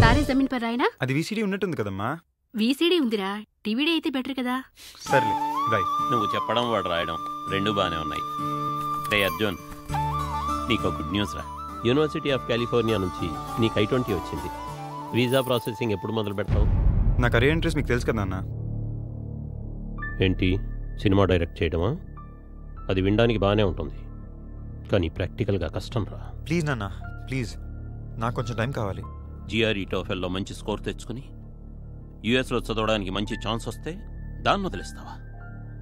Taare Zameen per రాయనా? అది VCD ఉన్నట్టుంది కదమ్మా. వీసీడీ ఉందిరా, టీవీడీ అయితే బెటర్ కదా. సర్లే బాయ్. నువ్వు చెప్పడం వాడు రాయడం రెండు బాగానే ఉన్నాయి. రే అర్జున్, నీకు గుడ్ న్యూస్ రా. యూనివర్సిటీ ఆఫ్ కాలిఫోర్నియా నుంచి నీకు I-20 వచ్చింది. వీసా ప్రాసెసింగ్ ఎప్పుడు మొదలు పెడతావు? నా కరియర్ ఇంట్రెస్ట్ మీకు తెలుసు కదా అన్న. ఏంటి, సినిమా డైరెక్ట్ చేయడమా? అది వినడానికి బాగానే ఉంటుంది, కానీ ప్రాక్టికల్గా కష్టం రా. ప్లీజ్ నాన్న, ప్లీజ్, నాకు కొంచెం టైం కావాలి. GRE టోఫెల్లో మంచి స్కోర్ తెచ్చుకుని యుఎస్లో చదవడానికి మంచి ఛాన్స్ వస్తే దాన్ని వదిలేస్తావా?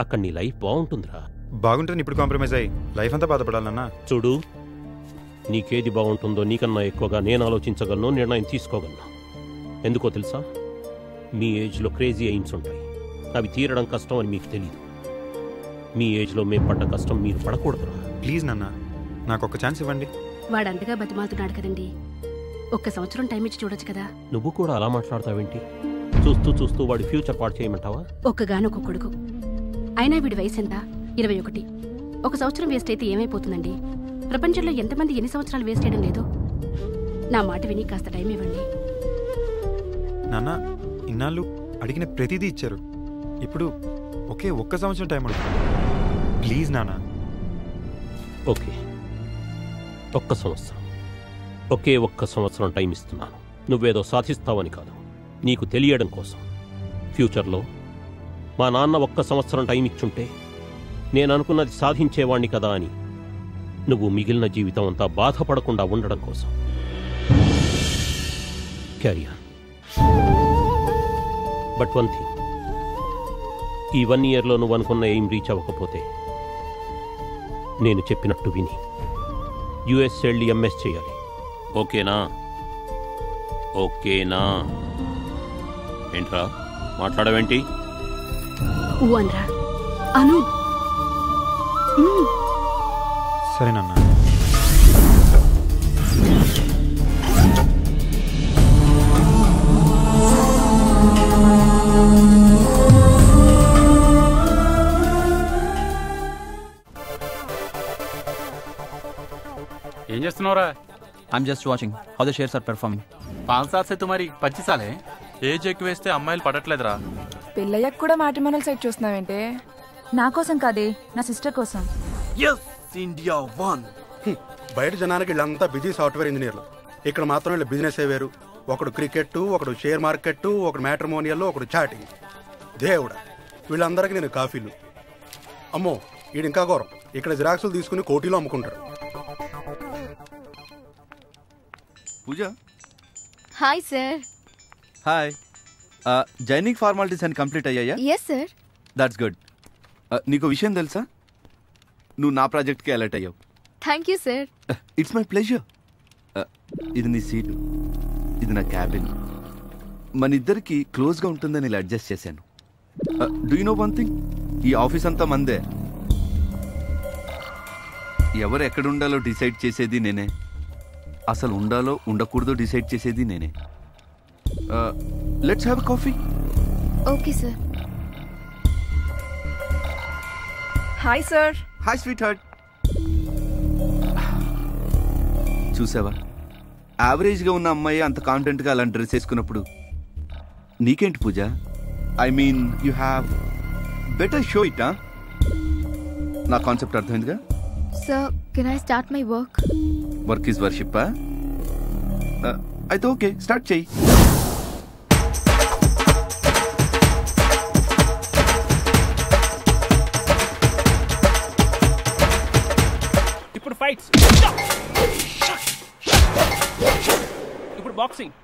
అక్కడ నీ లైఫ్ బాగుంటుందిరా. బాగుంటుంది. ఇప్పుడు కాంప్రమైజ్ అయ్యి లైఫ్ అంతా బాధపడాలన్నా? చూడు, నీకేది బాగుంటుందో నీకన్నా ఎక్కువగా నేను ఆలోచించగలను, నిర్ణయం తీసుకోగలను. ఎందుకో తెలుసా? మీ ఏజ్లో క్రేజీ ఎయిమ్స్ ఉంటాయి, అవి తీరడం కష్టం అని మీకు తెలియదు. మీ ఏజ్లో మేము పడ్డ కష్టం మీరు పడకూడదురా. ప్లీజ్ నాన్న, నాకు ఒక ఛాన్స్ ఇవ్వండి. వాడంతగా బతిమాలుతున్నాడు కదండి, ఒక్క సంవత్సరం టైం ఇచ్చి చూడొచ్చు కదా. నువ్వు కూడా అలా మాట్లాడతావేంటి? చూస్తూ చూస్తూ వాడి ఫ్యూచర్ పాడు చేయమంటావా? ఒక్కగానొక్క కొడుకు, అయినా వీడి వయసు ఎంత? 21. ఒక సంవత్సరం వేస్ట్ అయితే ఏమైపోతుందండి? ప్రపంచంలో ఎంతమంది ఎన్ని సంవత్సరాలు వేస్ట్ చేయడం లేదు. నా మాట విని కాస్త టైం ఇవ్వండి. నాన్న, ఇన్నాళ్ళు అడిగిన ప్రతిదీ ఇచ్చారు, ఇప్పుడు ఒక్క సంవత్సరం టైం అడుగుతాను. ప్లీజ్ నాన్న. ఓకే, ఒక్క సంవత్సరం, ఒక్క సంవత్సరం టైం ఇస్తున్నాను. నువ్వేదో సాధిస్తావని కాదు, నీకు తెలియడం కోసం. ఫ్యూచర్లో మా నాన్న ఒక్క సంవత్సరం టైం ఇచ్చుంటే నేను అనుకున్నది సాధించేవాణ్ణి కదా అని నువ్వు మిగిలిన జీవితం అంతా బాధపడకుండా ఉండడం కోసం. Carry on. But one thing, ఈ 1 ఇయర్లో నువ్వు అనుకున్న ఏం రీచ్ అవ్వకపోతే నేను చెప్పినట్టు విని యుఎస్ వెళ్ళి MS చేయాలి. ఓకేనా? ఓకేనా? ఏంట్రా మాట్లాడవేంటి? అనరా అను. సరే నాన్న. ఏం చేస్తున్నావురా? I'm just watching how the shares are performing. 5 साल से तुम्हारी 25 साल है. ఏజ్ ఎక్కువేస్తే అమ్మాయిలు పడట్లేదురా. పెళ్ళయ్యాక కూడా మ్యాట్రిమోనియల్ సైట్ చూస్తున్నావేంటే? నా కోసం కాదే, నా సిస్టర్ కోసం. yes India 1. బయట జనానికి వీళ్ళంతా బిజీ సాఫ్ట్వేర్ ఇంజనీర్లు, ఇక్కడ మాత్రం వీళ్ళ బిజినెస్ వేరు. ఒకడు క్రికెట్, ఒకడు షేర్ మార్కెట్, ఒకడు మ్యాట్రిమోనియల్, ఒకడు చాటింగ్. దేవుడా, వీళ్ళందరికీ నేను కాఫీలు. అమ్మో, వీడు ఇంకా ఘోరం, ఇక్కడ జిరాక్సులు తీసుకుని కోటీలో అమ్ముకుంటాడు. Pooja. Hi sir. Hi. Joining formalities అని కంప్లీట్ అయ్యాయా? Yes sir. That's good. నీకు విషయం తెలుసా, నువ్వు నా ప్రాజెక్ట్కి అలర్ట్ అయ్యావు. Thank you sir. It's my pleasure. ఇది నీ సీటు, ఇది నా క్యాబిన్. మన ఇద్దరికి క్లోజ్గా ఉంటుందని ఇలా అడ్జస్ట్ చేశాను. Do you know one thing, ఈ ఆఫీస్ అంతా మందే. ఎవరు ఎక్కడ ఉండాలో డిసైడ్ చేసేది నేనే, అసలు ఉండాలో ఉండకూడదో డిసైడ్ చేసేది నేనే. Let's have coffee. Okay sir. Hi sir. Hi sweet heart. చూసావా, యావరేజ్గా ఉన్న అమ్మాయి అంత కాన్ఫిడెంట్గా అలాంటి డ్రెస్ వేసుకున్నప్పుడు నీకేంటి Pooja? I mean you have better show it. నా కాన్సెప్ట్ అర్థమైందిగా? Sir, can I start my work? Work is worship. అయితే ఓకే, స్టార్ట్ చెయ్యి. ఇప్పుడు ఫైట్స్, ఇప్పుడు బాక్సింగ్.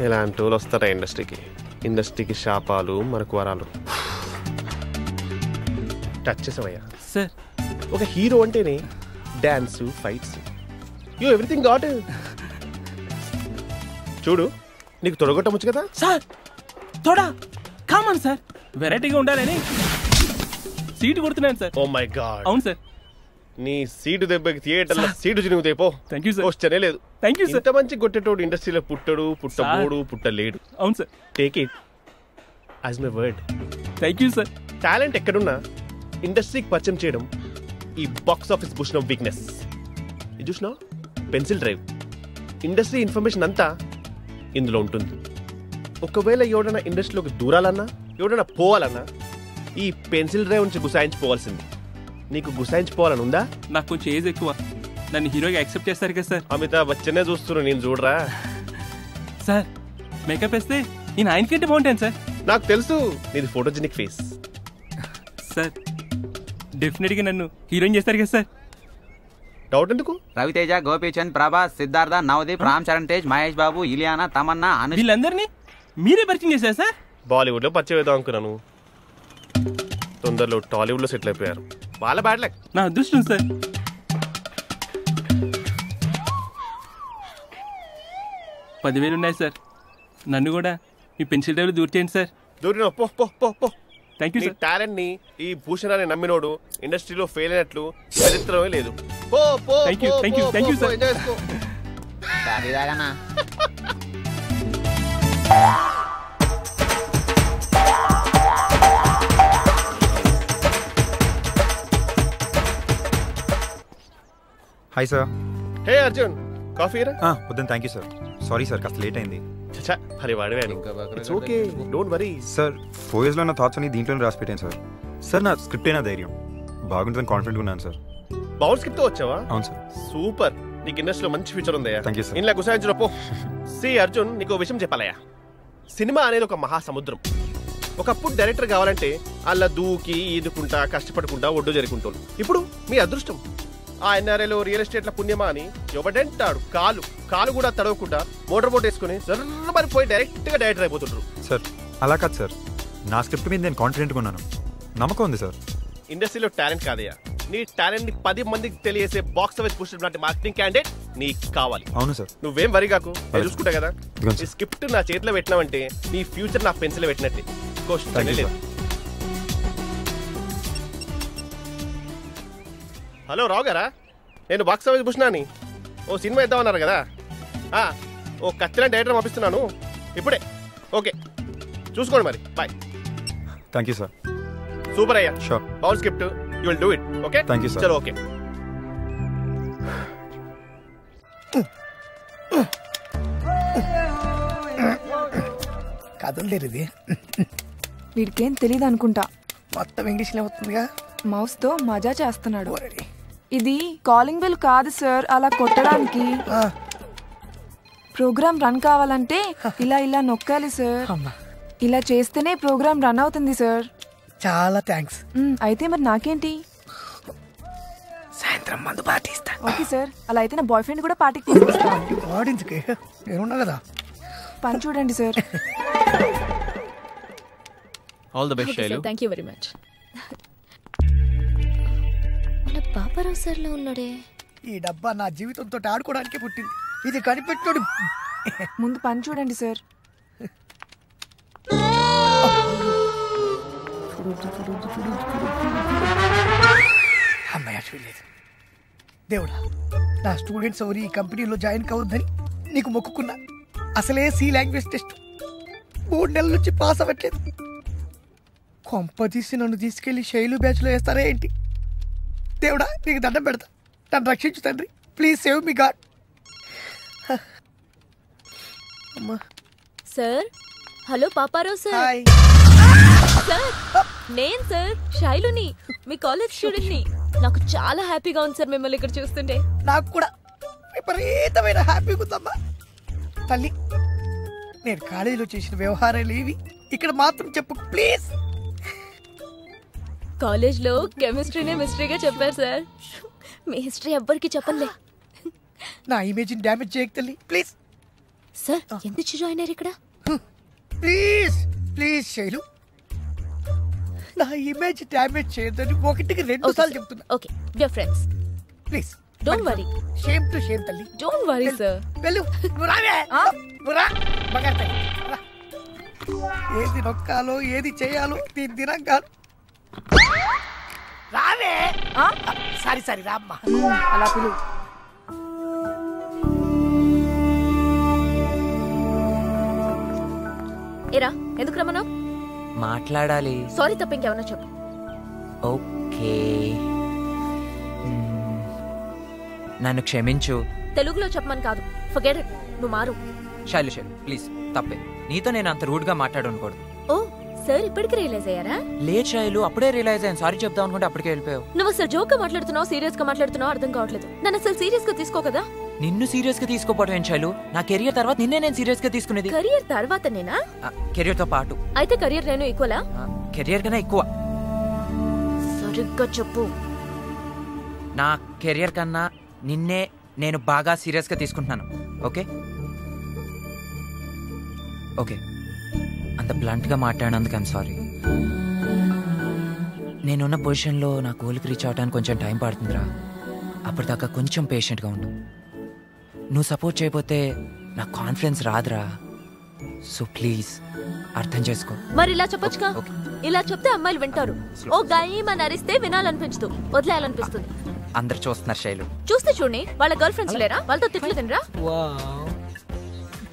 ఇలాంటి వాళ్ళు వస్తారా ఇండస్ట్రీకి? ఇండస్ట్రీకి శాపాలు, మనకు వరాలు. టచ్ చేసామయ్యా సార్. ఒక హీరో అంటేనే dance, fights, you everything got. చూడు, నీకు తొడగొట్టవచ్చు కదా సార్. తోడా కామన్ సార్, వెరైటీగా ఉండాలని సీటు కొడుతున్నాను సార్. Oh my god. అవును సార్. నీ సీటు దెబ్బకి థియేటర్లో సీటు చినుగుతాయి పో. Thank you sir. వచ్చనే లేదు. Thank you sir. ఇంత మంచి కొట్టేటోడు ఇండస్ట్రీలో పుట్టబోడు పుట్టలేడు. అవును sir. Take it as my word. Thank you sir. Talent ఎక్కడున్నా ఇండస్ట్రీకి పరిచయం చేయడం ఈ బాక్స్ ఆఫీస్ భూషణం వీక్నెస్. ఇది చూసినా పెన్సిల్ డ్రైవ్ ఇండస్ట్రీ ఇన్ఫర్మేషన్ అంతా ఇందులో ఉంటుంది. ఒకవేళ ఎవడన్నా ఇండస్ట్రీలోకి దూరాలన్నా ఎవడన్నా పోవాలన్నా ఈ పెన్సిల్ డ్రైవ్ నుంచి గుసాయించిపోవాల్సింది. నీకు గుసాయించిపోవాలని ఉందా? నాకు కొంచెం ఏజ్ ఎక్కువ, నన్ను హీరోగా యాక్సెప్ట్ చేస్తారు కదా సార్. అమితాబ్ బచ్చనే చూస్తున్నా, నేను చూడరా సార్. మేకప్ వేస్తే నేను ఆయనకంటే బాగుంటాను సార్. నాకు తెలుసు నీది ఫోటోజెనిక్ ఫేస్. సార్ డెఫినెట్గా నన్ను హీరోయిన్ చేస్తారు కదా సార్. డౌట్ ఎందుకు? రవితేజ, గోపీచంద్, ప్రభాస్, సిద్ధార్థ, నవదీప్, రామ్ చరణ్ తేజ్, మహేష్ బాబు, ఇలియానా, తమన్నా, అనుష్క, వీళ్ళందరినీ మీరే పరిచయం చేశారు సార్. బాలీవుడ్లో పరిచయం వేద్దాం అనుకున్నాను, తొందరలో టాలీవుడ్లో సెటిల్ అయిపోయారు. వాళ్ళ బ్యాడ్ లక్. నా అదృష్టం సార్. $10,000 ఉన్నాయి సార్. నన్ను కూడా మీ పెన్సిల్ డ్రైవ్లో దూర్ చేయండి సార్. దూరిన పో పో పో పో. Thank you sir. టాలెంట్ ని ఈ భూషణాన్ని నమ్మినోడు ఇండస్ట్రీలో ఫెయిల్ అయినట్లు చరిత్రమే లేదు. పో పో. Thank you thank you thank you sir. Hi sir. Hey Arjun, coffee రా. వద్దని thank you sir. Sorry sir, కాస్త లేట్ అయింది. చచ్చా, అరే వాడివేను. It's okay, don't worry. Sir 4 yearsలో నా థాట్స్ అన్ని దీంట్లోనే రాసి పెట్టాను సార్. సార్ నా స్క్రిప్ట్ అయినా ధైర్యం బాగుంటుందని కాన్ఫిడెంట్ ఉన్నాను సార్. బౌన్స్ స్క్రిప్ట్ తో వచ్చావా? అవును సార్. సూపర్, నీకు ఇండస్ట్రీలో మంచి ఫ్యూచర్ ఉందయ్యా. Thank you sir. ఇంట్లో గుసాయించిన పో. సి అర్జున్, నీకు విషయం చెప్పాలయ్యా. సినిమా అనేది ఒక మహాసముద్రం. ఒకప్పుడు డైరెక్టర్ కావాలంటే అలా దూకి ఈదుకుంటా కష్టపడుకుంటా ఒడ్డు జరుపుకుంటాడు. ఇప్పుడు మీ అదృష్టం ఆ ఎన్ఆర్ఐలో రియల్ ఎస్టేట్ల పుణ్యమా అని ఎవడంటాడు కాలు కూడా తడవకుండా మోటార్ బోట్ వేసుకుని మరి పోయి డైరెక్ట్ గా డైరెక్టర్ అయిపోతుంటారు. సార్ అలా కాదు సార్, నా స్క్రిప్ట్ మీద నేను కాన్ఫిడెంట్గా ఉన్నాను, నమ్మకం ఉంది సార్. ఇండస్ట్రీలో టాలెంట్ కాదయ్యా, నీ టాలెంట్ ని 10 మందికి తెలియజేసే బాక్స్ ఆఫీస్ పుష్ లాంటి మార్కెటింగ్ క్యాండిడేట్ నీకు కావాలి. అవును సార్. నువ్వేం వరి కాకు, నేను చూసుకుంటా కదా. ఈ స్క్రిప్ట్ నా చేతిలో పెట్టినావంటే నీ ఫ్యూచర్ నా పెన్సిల్ పెట్టినట్టే. క్వశ్చన్ లేదు. హలో రావు గారా, నేను బాక్స్ ఆఫీస్ పుష్నాని. ఓ సినిమా ఇద్దామన్నారు కదా, ఓ కత్తిన డైరెక్టర్ పంపిస్తున్నాను ఇప్పుడే. ఓకే చూసుకోండి మరి, bye. Thank you sir. Super అయ్యా. Sure. Bowl script you will do it. Okay thank you sir. చలో ఓకే. కదలలేరు ఇది. వీడికేం తెలీదు అనుకుంటా, మొత్తం ఇంగ్లీష్లో అవుతుందిగా. మౌస్ తో మజా చేస్తున్నాడు. ఇది కాలింగ్ బెల్ కాదు సార్, అలా కొట్టడానికి. ప్రోగ్రామ్ రన్ కావాలంటే ఇలా ఇలా నొక్కాలి సార్. ఇలా చేస్తేనే ప్రోగ్రామ్ రన్ అవుతుంది సార్. చాలా థ్యాంక్స్. అయితే మరి నాకేంటి? సాయంత్రం మందు పార్టీ ఇస్తా. ఓకే సార్, అలా అయితే నా బాయ్ ఫ్రెండ్ కూడా పార్టీకి తీసుకొస్తాను. ఆడించుకే నేనున్నా కదా. పని చూడండి sir. All the best Shailu. Thank you very much. మన పాపారావు సార్లో ఉన్నాడే. ఈ డబ్బా నా జీవితంతో ఆడుకోవడానికి పుట్టింది. ఇది కనిపెట్టాడు. ముందు పని చూడండి సార్. అమ్మాయి చూడలేదు. దేవుడా, నా స్టూడెంట్స్ ఎవరు ఈ కంపెనీలో జాయిన్ కావద్దని నీకు మొక్కుకున్నా. అసలే సి లాంగ్వేజ్ టెస్ట్ 3 నెలల నుంచి పాస్ అవ్వట్లేదు. కొంప తీసి నన్ను తీసుకెళ్లి శైలు బ్యాచ్లో వేస్తారా ఏంటి? దేవుడా, నీకు దండం పెడతా, నన్ను రక్షించు తండ్రి. Please save me god. అమ్మా. Sir, hello Paparao sir. Sir, నేను సార్ శైలుని, మీ కాలేజ్ స్టూడెంట్ని. నాకు చాలా హ్యాపీగా ఉంది సార్ మిమ్మల్ని ఇక్కడ చూస్తుంటే. నాకు కూడా విపరీతమైన హ్యాపీగా ఉందమ్మా. తల్లి, నేను కాలేజీలో చేసిన వ్యవహారాలు ఏవి ఇక్కడ మాత్రం చెప్పు ప్లీజ్. కాలేజ్లో కెమిస్ట్రీనే మిస్టరీగా చెప్పారు సార్. మీ హిస్టరీ ఎవ్వరికి చెప్పలే. నా ఇమేజ్ని డ్యామేజ్ చేయక తల్లి ప్లీజ్. సార్, ఎందుకు జాయిన్ అయ్యారు ఇక్కడ? ప్లీజ్ ప్లీజ్ శైలు, నా ఇమేజ్ డ్యామేజ్ చేయొద్దని 1కి 2 సార్లు చెప్తున్నా. Okay, we are friends. Please don't worry. Shame to shame తల్లి. Don't worry sir. వెళ్ళు, నువ్వు రావే. నువ్వు రా బంగారు తల్లి. ఏది నొక్కాలో ఏది చేయాలో దీని దినం కాదు. రావే. సారీ సారీ రామ్మా. అలా పిలు. ఏరా ఎందుకు రమ్మను? మాట్లాడాలి. సారీ తప్ప ఇంకేమన్నా చెప్పు. ఓకే, నన్ను క్షమించు. తెలుగులో చెప్పమని కాదు, ఫర్గెట్ ఇట్. నువ్వు మారు. శైలు ప్లీజ్, తప్పే. నీతో నేను అంత రూడ్ గా మాట్లాడనుకోడు. ఓ సార్ ఇప్పటికి రియలైజ్ అయ్యారా? లేదు శైలు, అప్పుడే రియలైజ్ అయ్యాను. సారీ చెప్దాం అనుకుంటే అప్పటికే వెళ్ళిపోయావు. నువ్వు అసలు జోక్ గా మాట్లాడుతున్నావు, సీరియస్ గా మాట్లాడుతున్నావు అర్థం కావట్లేదు. నన్ను అసలు సీరియస్ గా తీసుకో కదా. నిన్ను సీరియస్ గా తీసుకోపోవడం ఏం శైలు? నా కెరియర్ తర్వాత నిన్నే నేను సీరియస్ గా తీసుకునేది. కెరియర్ తర్వాత నేనా? కెరియర్ తో పాటు. అయితే కెరియర్ నేను ఈక్వలా? కెరియర్ కన్నా ఎక్కువ. సరిగ్గా చెప్పు. నా కెరియర్ కన్నా నిన్నే నేను బాగా సీరియస్ గా తీసుకుంటున్నాను. ఓకే ఓకే, అంత బ్లంట్ గా మాట్లాడినందుకు ఐమ్ సారీ. నేనున్న పొజిషన్లో నా గోల్కి రీచ్ అవడానికి కొంచెం టైం పడుతుందిరా. అప్పటిదాకా కొంచెం పేషెంట్గా ఉండు. నువ్వు సపోర్ట్ చేయకపోతే నా కాన్ఫిడెన్స్ రాదురా. సో ప్లీజ్ అర్థం చేసుకో. మరి ఇలా చెప్పొచ్చుగా. ఇలా చెప్తే అమ్మాయిలు వింటారు. ఓ గాయమని అరిస్తే వినాలనిపించదు, వదిలేయాలనిపిస్తుంది. అందరు చూస్తున్నారు శైలు. చూస్తే చూడండి, వాళ్ళ గర్ల్ ఫ్రెండ్స్ లేరా? వాళ్ళతో తిట్లు తినరా?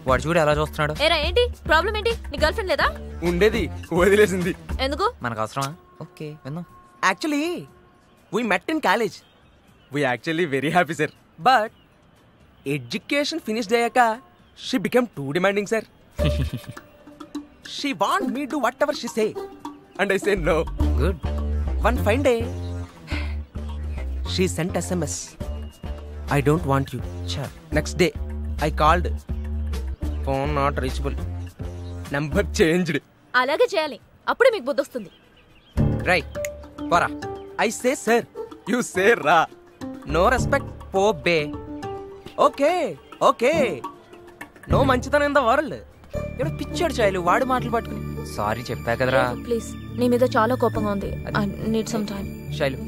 వాడు చూడు ఎలా చూస్తున్నాడు. ఏరా ఏంటి ప్రాబ్లం? ఏంటి నీ గర్ల్ ఫ్రెండ్ లేదా? ఉండేది, వదిలేసింది. ఎందుకు? మనకు అవసరమా? ఓకే విందాం. Actually we met in college. We actually very happy sir. But education finished అయ్యాక she become too demanding sir. She want me do whatever she say and I say no. Good. One fine day she sent SMS, I don't want you. Next day I called, phone not reachable, number changed. అలాగే చేయాలి, అప్పుడే మీకు బుద్ధి వస్తుంది. Right పోరా. I say sir, you say ra. No respect, పో బే. okay okay, no మంచితనం in the world. ఎవడో పిచ్చాడు శైలు, వాడు మాటలు పట్టుకుని. సారీ చెప్పా కదరా. ప్లీజ్, నీ మీద చాలా కోపంగా ఉంది. I need some time. Shailu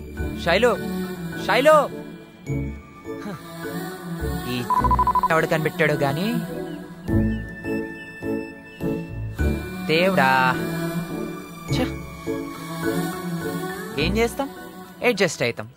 Shailu Shailu, ఈ ఎవడు కనిపెట్టాడు గాని దేవుడా. ఏం చేస్తాం, అడ్జస్ట్ అవుతాం.